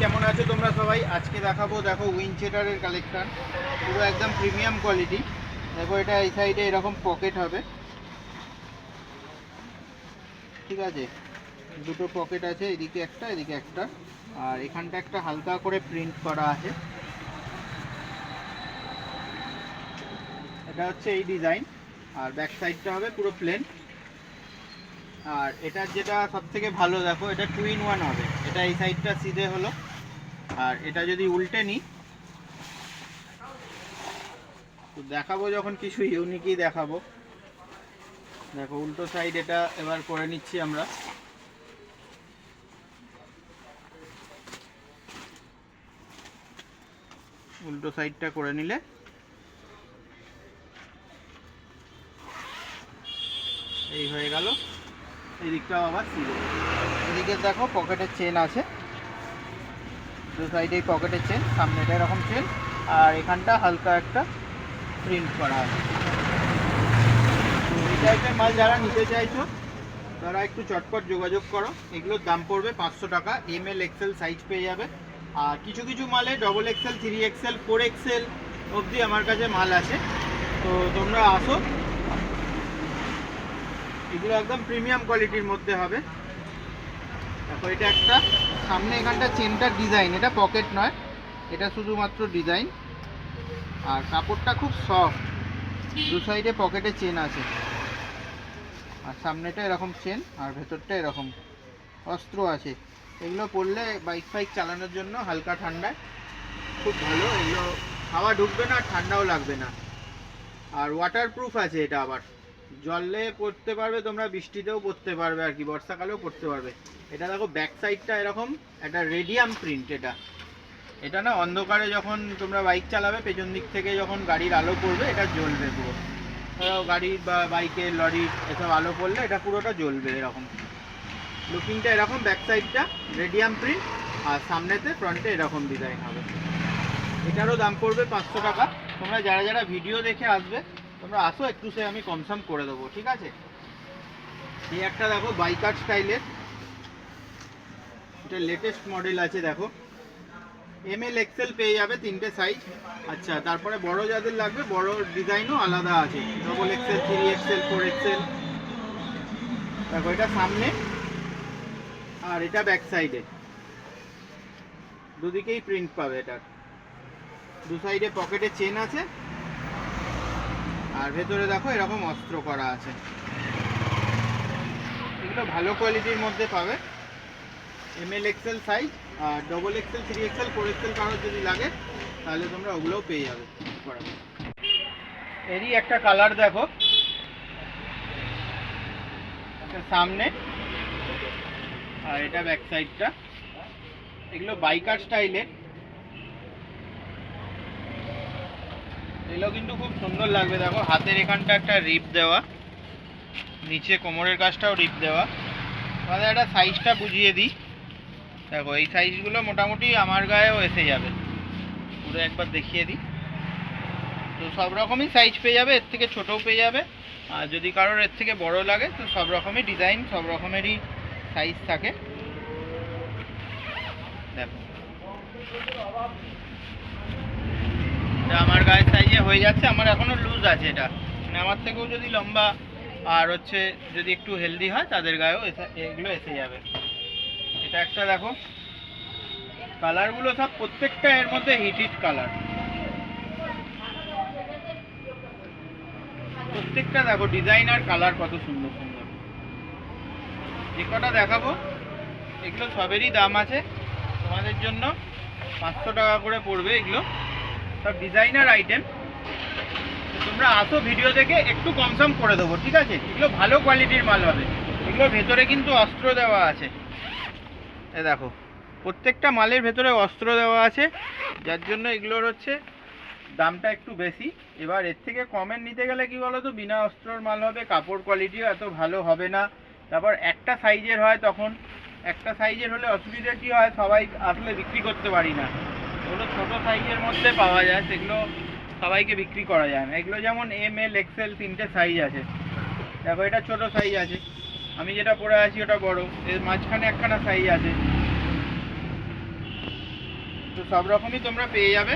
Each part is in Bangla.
কেমন আছো তোমরা সবাই? আজকে দেখাবো, দেখো উইনচেস্টারের কালেকশন, পুরো একদম প্রিমিয়াম কোয়ালিটি। দেখো এটা এই সাইডে এরকম পকেট হবে, ঠিক আছে? দুটো পকেট আছে, এদিকে একটা এদিকে একটা, আর এখানটা একটা হালকা করে প্রিন্ট করা আছে। এটা হচ্ছে এই ডিজাইন, আর ব্যাক সাইডটা হবে পুরো প্লেন। আর এটার যেটা সব থেকে ভালো, দেখো এটা 2 in 1 হবে। এটা এই সাইডটা সিধে হলো, আর এটা যদি উল্টে নিই তো দেখাবো, যখন কিছু ইউনিকই দেখাবো। দেখো উল্টো সাইড এটা এবার করে নিচ্ছি আমরা। উল্টো সাইডটা করে নিলে এই হয়ে গেল। এই দিকটাও আবার সিধে। এদিকে দেখো পকেটের চেন আছে, দু সাইডেই পকেটের চেন, সামনেটা এরকম চেন, আর এখানটা হালকা একটা প্রিন্ট করা আছে। এই টাইপের মাল যারা নিতে চাইছো তারা একটু চটপট যোগাযোগ করো। এগুলোর দাম পড়বে 500 টাকা। ML XL সাইজ পেয়ে যাবে। আর কিছু কিছু মালে XXL 3XL 4XL অবধি আমার কাছে মাল আছে, তো তোমরা আসো। এগুলো একদম প্রিমিয়াম কোয়ালিটির মধ্যে হবে। দেখো এটা একটা, সামনে এখানটা চেনটার ডিজাইন, এটা পকেট নয়, এটা শুধুমাত্র ডিজাইন। আর কাপড়টা খুব সফট, দু সাইডে পকেটে চেন আছে, আর সামনেটা এরকম চেন, আর ভেতরটা এরকম অস্ত্র আছে। এগুলো পরলে বাইক ফাইক চালানোর জন্য হালকা ঠান্ডায় খুব ভালো। এগুলো হাওয়া ঢুকবে না, ঠান্ডাও লাগবে না। আর ওয়াটারপ্রুফ আছে এটা, আবার জলে পরতে পারবে তোমরা, বৃষ্টিতেও পরতে পারবে, আর কি বর্ষাকালেও পরতে পারবে। এটা দেখো ব্যাক সাইডটা এরকম একটা রেডিয়াম প্রিন্ট। এটা না অন্ধকারে যখন তোমরা বাইক চালাবে, পেছন দিক থেকে যখন গাড়ির আলো পড়বে এটা জ্বলবে পুরো। গাড়ির বা বাইকের লরির এসব আলো পড়লে এটা পুরোটা জ্বলবে। এরকম লুকিংটা এরকম, ব্যাক সাইডটা রেডিয়াম প্রিন্ট, আর সামনেতে ফ্রন্টে এরকম ডিজাইন হবে। এটারও দাম পড়বে 500 টাকা। তোমরা যারা যারা ভিডিও দেখে আসবে তোমরা আসো, একটু সে আমি কমসম করে দেবো, ঠিক আছে? এই একটা দেখো বাইকার স্টাইলের, এটা লেটেস্ট মডেল আছে। দেখো ML XL পেয়ে যাবে, 3টে সাইজ। আচ্ছা, তারপরে বড় যাদের লাগবে বড় ডিজাইনও আলাদা আছে, XXL 3XL 4XL। দেখো এটা সামনে, আর এটা ব্যাক সাইডে, দুদিকেই প্রিন্ট পাবে। এটার দু সাইডে পকেটে চেন আছে, আর ভেতরে দেখো এরকম অস্ত্র করা আছে। এগুলো ভালো কোয়ালিটির মধ্যে পাবে। ML XL সাইজ, আর XXL 3XL 4XL কারোর যদি লাগে তাহলে তোমরা ওগুলোও পেয়ে যাবে। এরই একটা কালার দেখো, সামনে, আর এটা ব্যাক সাইডটা। এগুলো বাইকার স্টাইলের, এগুলো কিন্তু খুব সুন্দর লাগবে। দেখো হাতের এখানটা একটা রিপ দেওয়া, নিচে কোমরের কাছটাও রিপ দেওয়া। তাহলে একটা সাইজটা বুঝিয়ে দিই। দেখো এই সাইজগুলো মোটামুটি আমার গায়েও এসে যাবে, পুরো একবার দেখিয়ে দিই। তো সব রকমই সাইজ পেয়ে যাবে, এর থেকে ছোটও পেয়ে যাবে, আর যদি কারোর এর থেকে বড় লাগে তো সব রকমই ডিজাইন, সব রকমেরই সাইজ থাকে। দেখো এটা আমার গায়ের সাইজে হয়ে যাচ্ছে, আমার এখনো লুজ আছে। এটা মানে আমার থেকেও যদি লম্বা আর হচ্ছে যদি একটু হেলদি হয় তাদের গায়েও এগুলো এসে যাবে। এটা একটা দেখো, কালারগুলো সব প্রত্যেকটা এর মধ্যে হিট কালার, প্রত্যেকটা দেখো ডিজাইন আর কালার কত সুন্দর সুন্দর। যে কটা দেখাবো এগুলো সবেরই দাম আছে তোমাদের জন্য, 500 টাকা করে পড়বে। এগুলো সব ডিজাইনার আইটেম, তোমরা আসো, ভিডিও দেখে একটু কমসম করে দেবো, ঠিক আছে? এগুলো ভালো কোয়ালিটির মাল হবে। এগুলোর ভেতরে কিন্তু অস্ত্র দেওয়া আছে। এ দেখো প্রত্যেকটা মালের ভেতরে অস্ত্র দেওয়া আছে, যার জন্য এগুলোর হচ্ছে দামটা একটু বেশি। এবার এর থেকে কমের নিতে গেলে কি বলো তো, বিনা অস্ত্রর মাল হবে, কাপড় কোয়ালিটিও এত ভালো হবে না। তারপর একটা সাইজের হয়, তখন একটা সাইজের হলে অসুবিধা কী হয়, সবাই আসলে বিক্রি করতে পারি না। ওগুলো ছোটো সাইজের মধ্যে পাওয়া যায়, সেগুলো সবাইকে বিক্রি করা যায় না। এগুলো যেমন ML XL 3টে সাইজ আছে। দেখো এটা ছোটো সাইজ আছে, আমি যেটা পরে আছি ওটা বড়, এর মাঝখানে একখানা সাইজ আছে। সব রকমই তোমরা পেয়ে যাবে।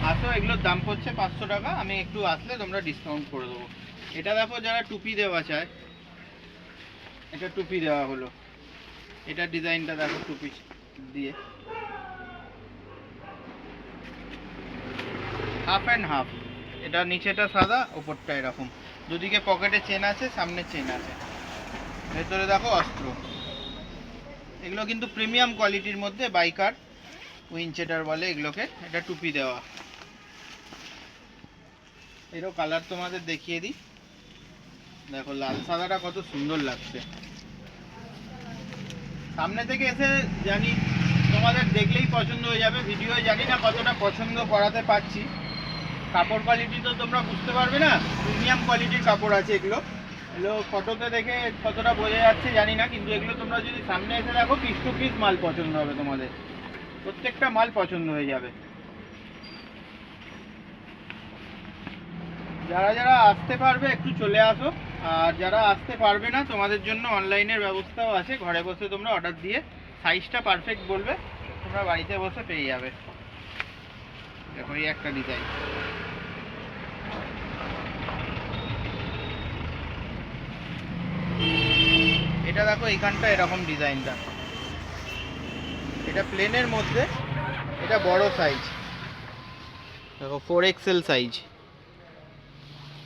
আসো, এগুলোর দাম পড়ছে 500 টাকা, আমি একটু আসলে তোমরা ডিসকাউন্ট করে দেবো। এটা দেখো, যারা টুপি দেওয়া চায়, এটা টুপি দেওয়া হলো, এটা ডিজাইনটা দেখো টুপি দিয়ে, হাফ অ্যান্ড হাফ। এটা নিচেটা সাদা, ওপরটা এরকম, দুদিকে পকেটে চেন আছে, সামনে চেন আছে, ভেতরে দেখো অস্ত্র। এগুলো কিন্তু প্রিমিয়াম কোয়ালিটির মধ্যে, বাইকার উইনচেটার বলে এগুলোকে। এটা টুপি দেওয়া। এরও কালার তোমাদের দেখিয়ে দিই, দেখো লাল সাদাটা কত সুন্দর লাগছে। সামনে থেকে এসে জানি তোমাদের দেখলেই পছন্দ হয়ে যাবে, ভিডিও জানি না কতটা পছন্দ করাতে পারছি। কাপড় কোয়ালিটি তো তোমরা বুঝতে পারবে না, প্রিমিয়াম কোয়ালিটির কাপড় আছে এগুলো। এগুলো ফটোতে দেখে কতটা বোঝা যাচ্ছে জানি না, কিন্তু এগুলো তোমরা যদি সামনে এসে দেখো, পিস টু পিস মাল পছন্দ হবে তোমাদের, প্রত্যেকটা মাল পছন্দ হয়ে যাবে। যারা যারা আসতে পারবে একটু চলে আসো, আর যারা আসতে পারবে না তোমাদের জন্য অনলাইনের ব্যবস্থাও আছে, ঘরে বসে তোমরা অর্ডার দিয়ে সাইজটা পারফেক্ট বলবে, তোমরা বাড়িতে বসে পেয়ে যাবে। দেখো এই একটা ডিজাইন, এটা দেখো এইখানটা এরকম ডিজাইনটা, এটা প্লেনের মধ্যে, এটা বড় সাইজ, দেখো 4XL সাইজ,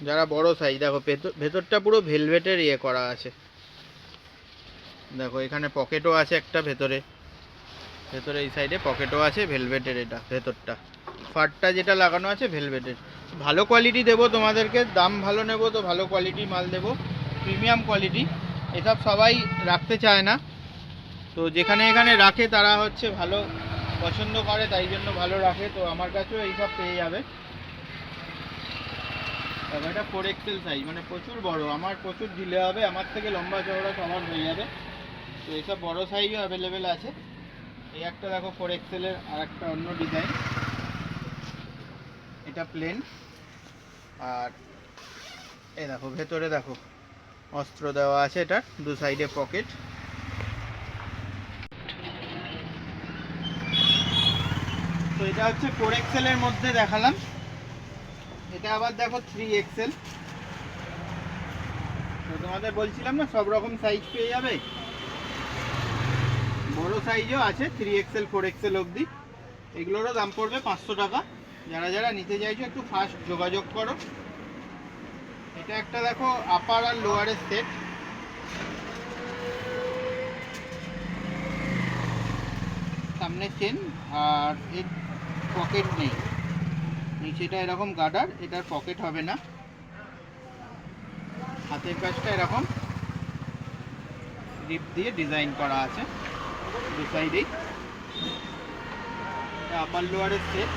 যারা বড় সাইজ। দেখো ভেতরটা পুরো ভেলভেটের ইয়ে করা আছে, দেখো এখানে পকেটও আছে একটা, ভেতরে এই সাইডে পকেটও আছে ভেলভেটের। এটা ভেতরটা ফারটা যেটা লাগানো আছে ভেলভেটের। ভালো কোয়ালিটি দেবো তোমাদেরকে, দাম ভালো নেব তো ভালো কোয়ালিটি মাল দেবো, প্রিমিয়াম কোয়ালিটি। এসব সবাই রাখতে চায় না, তো যেখানে এখানে রাখে তারা হচ্ছে ভালো পছন্দ করে, তাই জন্য ভালো রাখে। তো আমার কাছেও এইসব পেয়ে যাবে। এটা 4XL সাইজ, মানে প্রচুর বড়, আমার প্রচুর ঢিলে হবে, আমার থেকে লম্বা চওড়া সবার হয়ে যাবে। তো এইসব বড় সাইজও অ্যাভেলেবেল আছে। এই একটা দেখো 4XL এর আর একটা অন্য ডিজাইন, এটা প্লেন, আর এই দেখো ভেতরে দেখো অস্ত্র দেওয়া আছে, এটা দু সাইডে পকেট। তো এটা হচ্ছে 4XL এর মধ্যে দেখালাম, এটা আবার দেখো 3XL। তো তোমাদের বলছিলাম না সব রকম সাইজ পেয়ে যাবে, বড় সাইজও আছে 3XL 4XL অবধি। এগুলোরও দাম পড়বে 500 টাকা। যারা যারা নিতে চাইছো একটু ফাস্ট যোগাযোগ করো। এটা একটা দেখো আপার আর লোয়ারের সেট, সামনে চেন আর এর পকেট নেই, নিচেটা এরকম গার্ডার, এটার পকেট হবে না। হাতের কাজটা এরকম রিপ দিয়ে ডিজাইন করা আছে দু সাইডেই। আপার লোয়ারের সেট,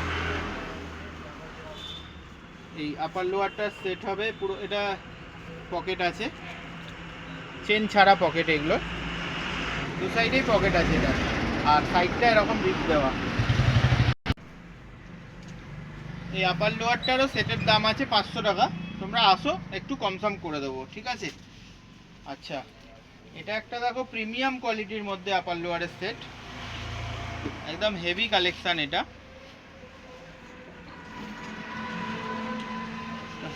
এই আপার লোয়ারটার সেট হবে পুরো, এটা পকেট আছে, চেন ছাড়া পকেট, এগুলো দু সাইডেই পকেট আছে এটা, আর সাইডটা এরকম রিপ দেওয়া। এই আপার লোয়ারটারও সেটের দাম আছে 500 টাকা। তোমরা আসো, একটু কমসম করে দেবো, ঠিক আছে? আচ্ছা, এটা একটা দেখো প্রিমিয়াম কোয়ালিটির মধ্যে আপার লোয়ারের সেট, একদম হেভি কালেকশন। এটা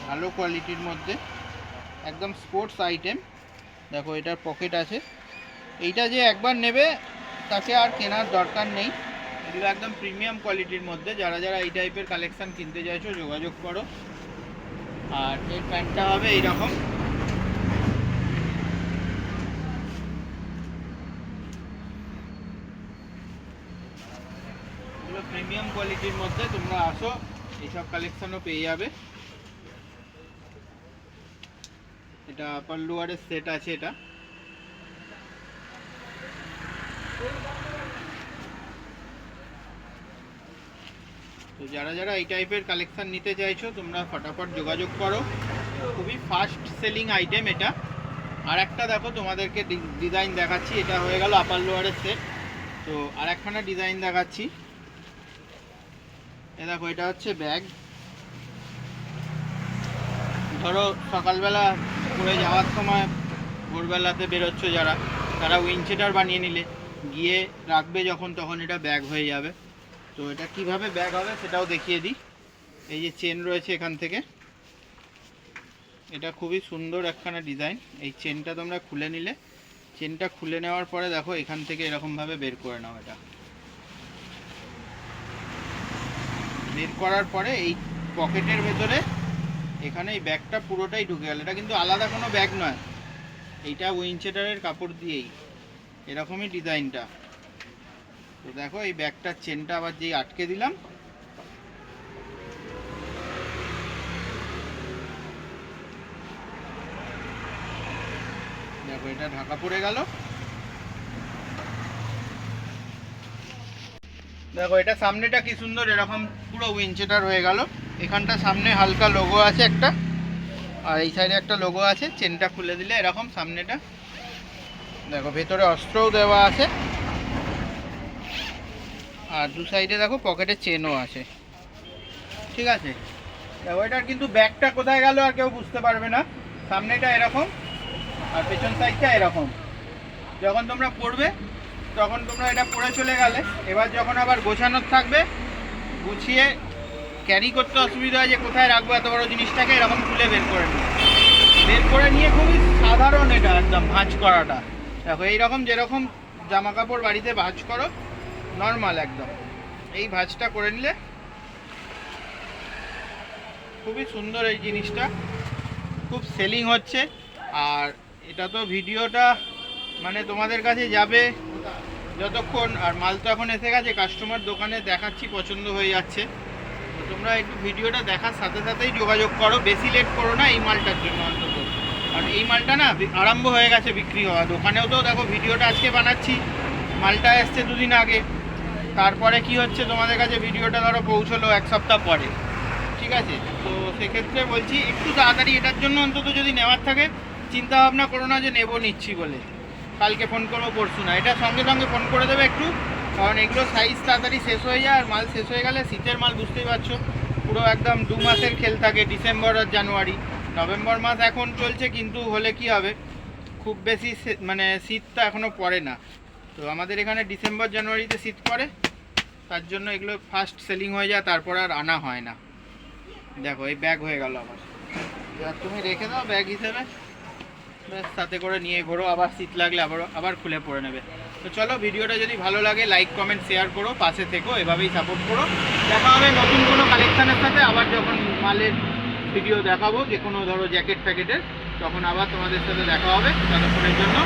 ভালো কোয়ালিটির মধ্যে একদম স্পোর্টস আইটেম। দেখো এটার পকেট আছে, এইটা যে একবার নেবে তাকে আর কেনার দরকার নেই। এগুলো একদম প্রিমিয়াম কোয়ালিটির মধ্যে। যারা যারা এই টাইপের কালেকশন কিনতে চাইছো যোগাযোগ করো। আর এর প্যান্টটা হবে এইরকম, এগুলো প্রিমিয়াম কোয়ালিটির মধ্যে। তোমরা আসো, এইসব কালেকশনও পেয়ে যাবে। এটা আপার লোয়ারের সেট আছে। এটা তো যারা যারা এই টাইপের কালেকশন নিতে চাইছো তোমরা ফটাফট যোগাযোগ করো, খুবই ফাস্ট সেলিং আইটেম এটা। আর একটা দেখো তোমাদেরকে ডিজাইন দেখাচ্ছি, এটা হয়ে গেল আপার লোয়ারের সেট। তো আর একখানা ডিজাইন দেখাচ্ছি, এ দেখো এটা হচ্ছে ব্যাগ। ধরো সকালবেলা পরে যাওয়ার সময়, ভোরবেলাতে বেরোচ্ছ যারা, তারা উইনচেটার বানিয়ে নিলে, গিয়ে রাখবে যখন তখন এটা ব্যাগ হয়ে যাবে। তো এটা কিভাবে ব্যাগ হবে সেটাও দেখিয়ে দিই। এই যে চেন রয়েছে এখান থেকে, এটা খুবই সুন্দর একখানা ডিজাইন। এই চেনটা তোমরা খুলে নিলে, চেনটা খুলে নেওয়ার পরে দেখো এখান থেকে এরকমভাবে বের করে নাও। এটা বের করার পরে এই পকেটের ভেতরে এখানে এই ব্যাগটা পুরোটাই ঢুকে গেল। এটা কিন্তু আলাদা কোনো ব্যাগ নয়, এইটা উইনচেটারের কাপড় দিয়েই এরকমই ডিজাইনটা। তো দেখো এই ব্যাগটার চেনটা আবার যেই আটকে দিলাম, দেখো এটা ঢাকা পড়ে গেল। দেখো এটা সামনেটা কি সুন্দর, এরকম পুরো উইনচেটার হয়ে গেল। এখানটা সামনে হালকা লোগো আছে একটা, আর এই সাইডে একটা লোগো আছে। চেনটা খুলে দিলে এরকম সামনেটা দেখো, ভেতরে অস্ত্রও দেওয়া আছে, আর দু সাইডে দেখো পকেটে চেনও আছে। ঠিক আছে, দেখো এটার কিন্তু ব্যাগটা কোথায় গেল আর কেউ বুঝতে পারবে না। সামনেটা এরকম আর পেছন সাইডটা এরকম। যখন তোমরা পড়বে তখন তোমরা এটা পরে চলে গেলে, এবার যখন আবার গোছানোর থাকবে, গুছিয়ে ক্যারি করতে অসুবিধা হয় যে কোথায় রাখবো এত বড় জিনিসটাকে, এরকম খুলে বের করে নিই। বের করে নিয়ে খুবই সাধারণ এটা একদম ভাঁজ করাটা। দেখো এইরকম যেরকম জামা কাপড় বাড়িতে ভাঁজ করো নর্মাল একদম, এই ভাঁজটা করে নিলে খুবই সুন্দর এই জিনিসটা, খুব সেলিং হচ্ছে। আর এটা তো ভিডিওটা মানে তোমাদের কাছে যাবে যতক্ষণ, আর মাল তো এখন এসে গেছে, কাস্টমার দোকানে দেখাচ্ছি, পছন্দ হয়ে যাচ্ছে। তো তোমরা একটু ভিডিওটা দেখার সাথে সাথেই যোগাযোগ করো, বেশি লেট করো না এই মালটার জন্য অন্তত। আর এই মালটা না আরম্ভ হয়ে গেছে বিক্রি হওয়া। দোকানেও তো দেখো ভিডিওটা আজকে বানাচ্ছি, মালটা এসছে দুদিন আগে, তারপরে কি হচ্ছে তোমাদের কাছে ভিডিওটা ধরো পৌঁছলো এক সপ্তাহ পরে। ঠিক আছে, তো সেক্ষেত্রে বলছি একটু তাড়াতাড়ি এটার জন্য অন্তত যদি নেওয়ার থাকে, চিন্তা ভাবনা করো না যে নিচ্ছি বলে কালকে ফোন করবো পরশু না, এটা সঙ্গে সঙ্গে ফোন করে দেবে একটু, কারণ এগুলো সাইজ তাড়াতাড়ি শেষ হয়ে যায়। আর মাল শেষ হয়ে গেলে, শীতের মাল বুঝতেই পারছো, পুরো একদম 2 মাসের খেল থাকে, ডিসেম্বর আর জানুয়ারি। নভেম্বর মাস এখন চলছে, কিন্তু হলে কি হবে, খুব বেশি মানে শীতটা এখনও পড়ে না। তো আমাদের এখানে ডিসেম্বর জানুয়ারিতে শীত পড়ে, তার জন্য এগুলো ফার্স্ট সেলিং হয়ে যায়, তারপর আর আনা হয় না। দেখো এই ব্যাগ হয়ে গেল আমার, তুমি রেখে দাও ব্যাগ হিসেবে, সাথে করে নিয়ে ঘোরো, আবার শীত লাগলে আবার খুলে পড়ে নেবে। তো চলো, ভিডিওটা যদি ভালো লাগে লাইক কমেন্ট শেয়ার করো, পাশে থেকো, এভাবেই সাপোর্ট করো। দেখা হবে নতুন কোনো কালেকশানের সাথে, আবার যখন মালের ভিডিও দেখাবো, যে কোনো ধরো জ্যাকেট ফ্যাকেটের, তখন আবার তোমাদের সাথে দেখা হবে। ততক্ষণের জন্য